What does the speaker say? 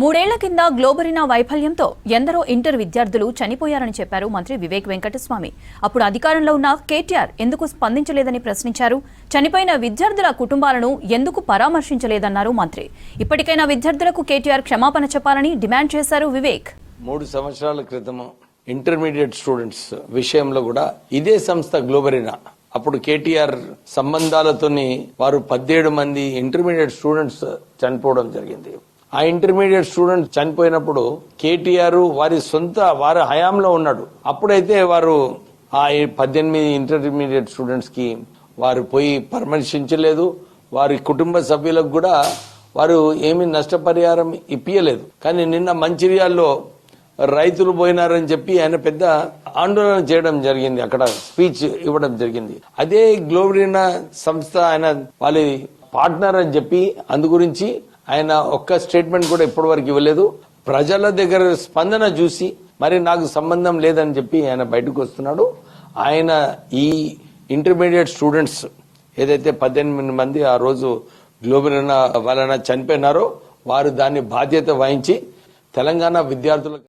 మూడేళ్ల కింద గ్లోబరీనా వైఫల్యంతో ఎందరో ఇంటర్ విద్యార్థులు చనిపోయారని చెప్పారు మంత్రి వివేక్ వెంకటస్వామి. అప్పుడు అధికారంలో ఉన్న కేటీఆర్ ఎందుకు స్పందించలేదని ప్రశ్నించారు. చనిపోయిన విద్యార్థుల కుటుంబాలను ఎందుకు పరామర్శించలేదన్నారు మంత్రి. ఇప్పటికైనా విద్యార్థులకు కేటీఆర్ క్షమాపణ చెప్పాలని డిమాండ్ చేశారు వివేక్. 3 సంవత్సరాల క్రితం ఇంటర్మీడియట్ స్టూడెంట్స్ విషయంలో కూడా ఇదే సంస్థ గ్లోబరీనా అప్పుడు కేటీఆర్ సంబంధాలతోని వారు 17 మంది ఇంటర్మీడియట్ స్టూడెంట్స్ చనిపోవడం జరిగింది. ఆ ఇంటర్మీడియట్ స్టూడెంట్ చనిపోయినప్పుడు కేటీఆర్ వారి హయాంలో ఉన్నాడు. అప్పుడైతే వారు ఆ 18 ఇంటర్మీడియట్ స్టూడెంట్స్ కి వారు పోయి పరామర్శించలేదు. వారి కుటుంబ సభ్యులకు కూడా వారు ఏమీ నష్టపరిహారం ఇప్పియలేదు. కానీ నిన్న మంచిర్యాలలో రైతులు పోయినారని చెప్పి ఆయన పెద్ద ఆందోళన చేయడం జరిగింది, అక్కడ స్పీచ్ ఇవ్వడం జరిగింది. అదే గ్లోబరీనా సంస్థ ఆయన వాళ్ళ పార్ట్నర్ అని చెప్పి అందు గురించి ఆయన ఒక్క స్టేట్మెంట్ కూడా ఇప్పటి వరకు ఇవ్వలేదు. ప్రజల దగ్గర స్పందన చూసి మరి నాకు సంబంధం లేదని చెప్పి ఆయన బయటకు వస్తున్నాడు. ఆయన ఈ ఇంటర్మీడియట్ స్టూడెంట్స్ ఏదైతే 18 మంది ఆ రోజు గ్లోబరీనా వలన చనిపోయినారో వారు దాన్ని బాధ్యత వహించి తెలంగాణ విద్యార్థులకు